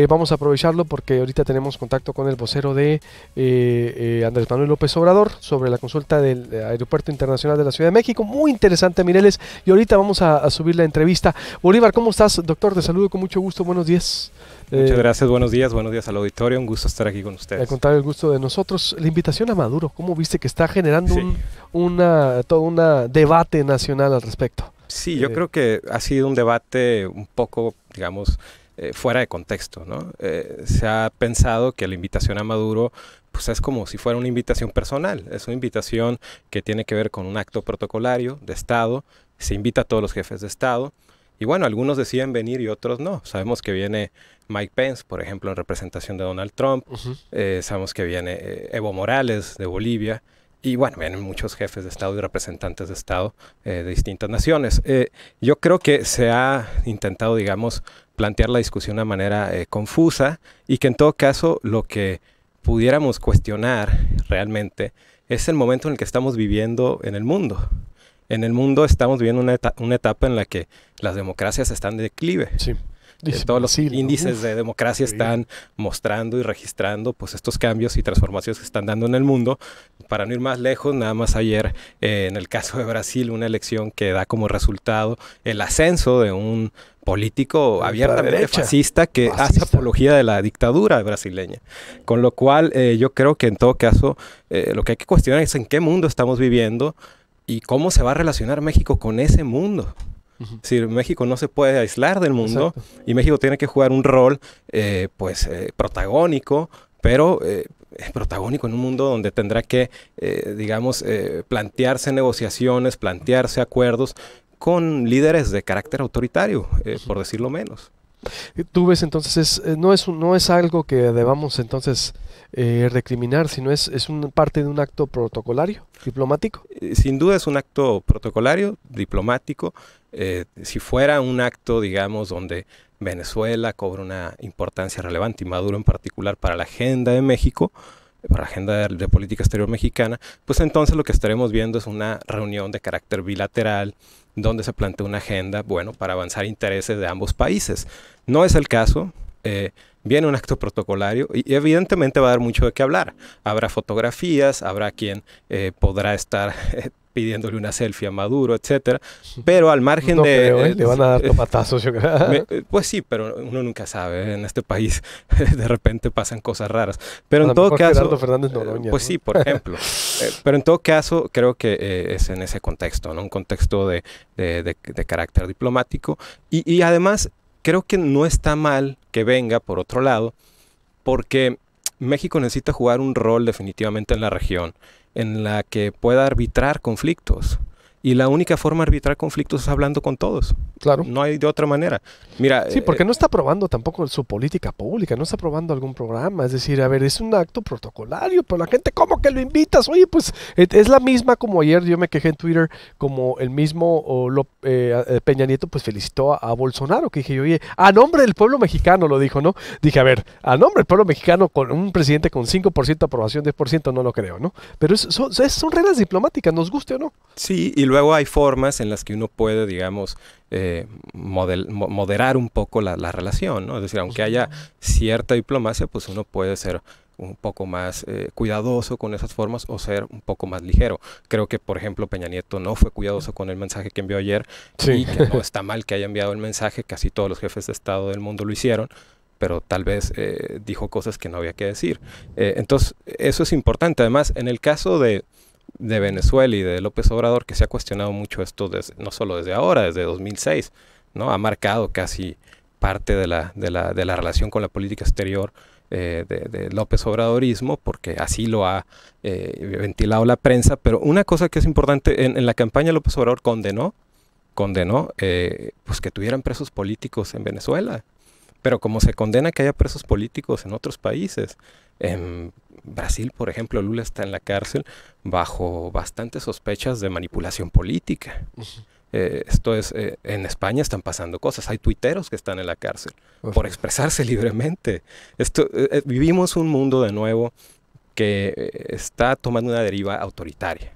vamos a aprovecharlo porque ahorita tenemos contacto con el vocero de Andrés Manuel López Obrador sobre la consulta del Aeropuerto Internacional de la Ciudad de México. Muy interesante, Mireles, y ahorita vamos a subir la entrevista. Bolívar, ¿cómo estás, doctor? Te saludo con mucho gusto, buenos días. Muchas gracias, buenos días al auditorio, un gusto estar aquí con ustedes. Al contrario, el gusto de nosotros. La invitación a Maduro, ¿cómo viste que está generando todo un debate nacional al respecto? Sí, yo creo que ha sido un debate un poco, digamos, fuera de contexto, ¿no? Se ha pensado que la invitación a Maduro pues es como si fuera una invitación personal, es una invitación que tiene que ver con un acto protocolario de Estado, se invita a todos los jefes de Estado, y bueno, algunos deciden venir y otros no. Sabemos que viene Mike Pence, por ejemplo, en representación de Donald Trump. Sabemos que viene Evo Morales de Bolivia. Y bueno, vienen muchos jefes de Estado y representantes de Estado de distintas naciones. Yo creo que se ha intentado, digamos, plantear la discusión de una manera confusa y que en todo caso lo que pudiéramos cuestionar realmente es el momento en el que estamos viviendo en el mundo. En el mundo estamos viviendo una etapa en la que las democracias están de declive. Sí. Todos los índices de democracia están mostrando y registrando pues estos cambios y transformaciones que están dando en el mundo. Para no ir más lejos, nada más ayer en el caso de Brasil, una elección que da como resultado el ascenso de un político abiertamente fascista que hace apología de la dictadura brasileña. Con lo cual yo creo que en todo caso lo que hay que cuestionar es en qué mundo estamos viviendo y cómo se va a relacionar México con ese mundo. Es decir, México no se puede aislar del mundo. Exacto. Y México tiene que jugar un rol protagónico, pero protagónico en un mundo donde tendrá que, digamos, plantearse negociaciones, plantearse acuerdos con líderes de carácter autoritario, por decirlo menos. Tú ves entonces, no es algo que debamos entonces recriminar, sino es parte de un acto protocolario, diplomático. Sin duda es un acto protocolario, diplomático. Si fuera un acto, digamos, donde Venezuela cobra una importancia relevante y Maduro en particular para la agenda de México, para la agenda de política exterior mexicana, pues entonces lo que estaremos viendo es una reunión de carácter bilateral donde se plantea una agenda, bueno, para avanzar intereses de ambos países. No es el caso. Viene un acto protocolario y evidentemente va a dar mucho de qué hablar. Habrá fotografías, habrá quien podrá estar pidiéndole una selfie a Maduro, etcétera. Pero al margen no creo, le van a dar topatazos, yo creo. Pues sí, pero uno nunca sabe. En este país de repente pasan cosas raras. Pero en todo caso, Noroña, pues ¿no? sí, por ejemplo. Pero en todo caso, creo que es en ese contexto, ¿no? Un contexto de carácter diplomático. Y además, creo que no está mal que venga, por otro lado, porque México necesita jugar un rol definitivamente en la región, en la que pueda arbitrar conflictos. Y la única forma de arbitrar conflictos es hablando con todos. Claro. No hay de otra manera. Mira, sí, porque no está aprobando tampoco su política pública, no está aprobando algún programa. Es decir, a ver, es un acto protocolario, pero la gente, ¿cómo que lo invitas? Oye, pues es la misma como ayer yo me quejé en Twitter, como el mismo Peña Nieto pues felicitó a Bolsonaro, que dije, oye, a nombre del pueblo mexicano lo dijo, ¿no? Dije, a ver, a nombre del pueblo mexicano con un presidente con 5% de aprobación, 10% no lo creo, ¿no? Pero son reglas diplomáticas, nos guste o no. Sí, y luego hay formas en las que uno puede, digamos, moderar un poco la relación, ¿no? Es decir, aunque haya cierta diplomacia, pues uno puede ser un poco más cuidadoso con esas formas o ser un poco más ligero. Creo que, por ejemplo, Peña Nieto no fue cuidadoso con el mensaje que envió ayer y que no está mal que haya enviado el mensaje, casi todos los jefes de Estado del mundo lo hicieron, pero tal vez dijo cosas que no había que decir. Entonces, eso es importante. Además, en el caso de Venezuela y de López Obrador, que se ha cuestionado mucho esto no solo desde ahora, desde 2006, ¿no? Ha marcado casi parte de la relación con la política exterior de López Obradorismo, porque así lo ha ventilado la prensa. Pero una cosa que es importante, en la campaña López Obrador condenó pues que tuvieran presos políticos en Venezuela. Pero como se condena que haya presos políticos en otros países, en Brasil, por ejemplo, Lula está en la cárcel bajo bastantes sospechas de manipulación política. Esto es, en España están pasando cosas. Hay tuiteros que están en la cárcel por expresarse libremente. Vivimos un mundo de nuevo que está tomando una deriva autoritaria.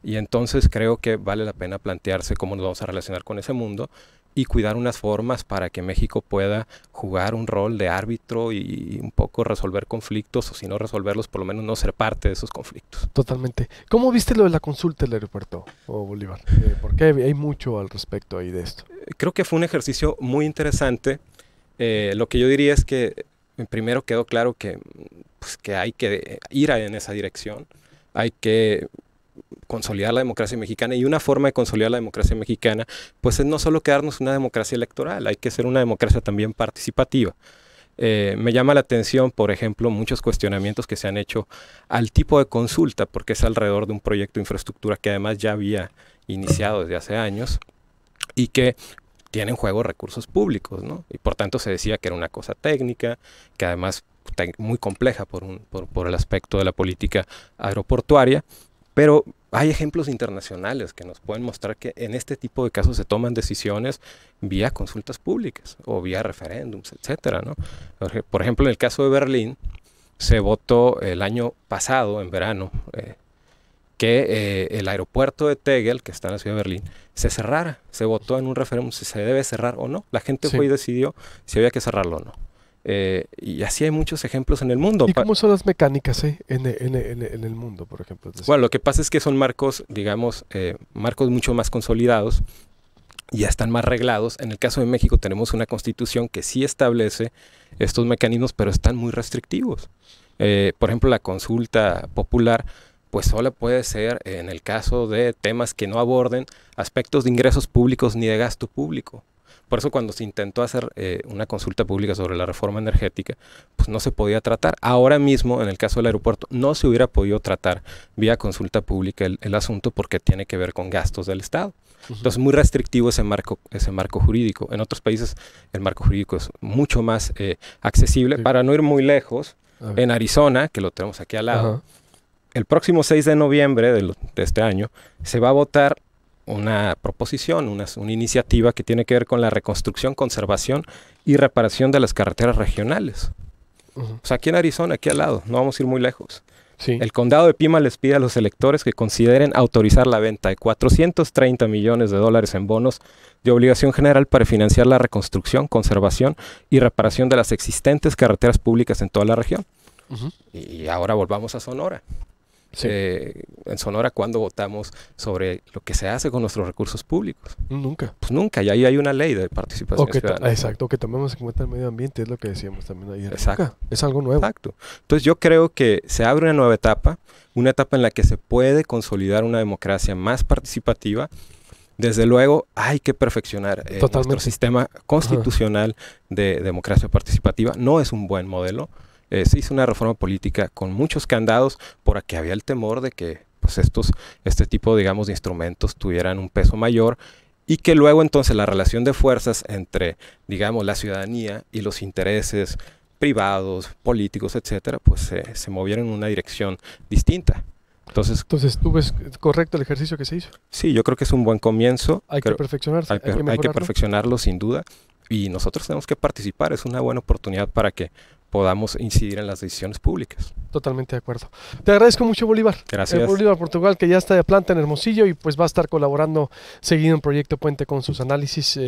Y entonces creo que vale la pena plantearse cómo nos vamos a relacionar con ese mundo. y cuidar unas formas para que México pueda jugar un rol de árbitro y un poco resolver conflictos, o si no resolverlos, por lo menos no ser parte de esos conflictos. Totalmente. ¿Cómo viste lo de la consulta del aeropuerto, Bolívar? Porque hay mucho al respecto ahí de esto. Creo que fue un ejercicio muy interesante. Lo que yo diría es que primero quedó claro que, pues, que hay que ir en esa dirección, hay que consolidar la democracia mexicana, y una forma de consolidar la democracia mexicana pues es no solo quedarnos una democracia electoral, hay que ser una democracia también participativa. Me llama la atención, por ejemplo, muchos cuestionamientos que se han hecho al tipo de consulta, porque es alrededor de un proyecto de infraestructura que además ya había iniciado desde hace años y que tiene en juego recursos públicos, ¿no? Y por tanto se decía que era una cosa técnica, que además muy compleja por el aspecto de la política aeroportuaria, pero hay ejemplos internacionales que nos pueden mostrar que en este tipo de casos se toman decisiones vía consultas públicas o vía referéndums, etcétera, ¿no? Por ejemplo, en el caso de Berlín, se votó el año pasado, en verano, que el aeropuerto de Tegel, que está en la ciudad de Berlín, se cerrara. Se votó en un referéndum si se debe cerrar o no. La gente fue y decidió si había que cerrarlo o no. Y así hay muchos ejemplos en el mundo. ¿Y cómo son las mecánicas en el mundo, por ejemplo? Bueno, lo que pasa es que son marcos, digamos, marcos mucho más consolidados, ya están más reglados. En el caso de México tenemos una constitución que sí establece estos mecanismos, pero están muy restrictivos. Por ejemplo, la consulta popular pues solo puede ser en el caso de temas que no aborden aspectos de ingresos públicos ni de gasto público. Por eso cuando se intentó hacer una consulta pública sobre la reforma energética, pues no se podía tratar. Ahora mismo, en el caso del aeropuerto, no se hubiera podido tratar vía consulta pública el asunto porque tiene que ver con gastos del Estado. Entonces, muy restrictivo ese marco jurídico. En otros países el marco jurídico es mucho más accesible. Sí. Para no ir muy lejos, en Arizona, que lo tenemos aquí al lado, el próximo 6 de noviembre de este año, se va a votar una proposición, una iniciativa que tiene que ver con la reconstrucción, conservación y reparación de las carreteras regionales. O sea, aquí en Arizona, aquí al lado, no vamos a ir muy lejos. Sí. El condado de Pima les pide a los electores que consideren autorizar la venta de $430 millones en bonos de obligación general para financiar la reconstrucción, conservación y reparación de las existentes carreteras públicas en toda la región. Y ahora volvamos a Sonora. Sí. En Sonora, ¿cuándo votamos sobre lo que se hace con nuestros recursos públicos? Nunca. Pues nunca, y ahí hay una ley de participación ciudadana. Exacto, que tomemos en cuenta el medio ambiente, es lo que decíamos también ayer. Exacto. Nunca. Es algo nuevo. Exacto. Entonces yo creo que se abre una nueva etapa, una etapa en la que se puede consolidar una democracia más participativa. Desde luego hay que perfeccionar nuestro sistema constitucional de democracia participativa. No es un buen modelo. Se hizo una reforma política con muchos candados porque había el temor de que pues este tipo, digamos, de instrumentos tuvieran un peso mayor y que luego entonces la relación de fuerzas entre, digamos, la ciudadanía y los intereses privados, políticos, etcétera, pues se movieran en una dirección distinta. Entonces, ¿tú ves correcto el ejercicio que se hizo? Sí, yo creo que es un buen comienzo. Hay que perfeccionarse. Hay que perfeccionarlo sin duda y nosotros tenemos que participar. Es una buena oportunidad para que podamos incidir en las decisiones públicas. Totalmente de acuerdo. Te agradezco mucho, Bolívar. Gracias. Bolívar Portugal, que ya está de planta en Hermosillo y pues va a estar colaborando seguido en Proyecto Puente con sus análisis.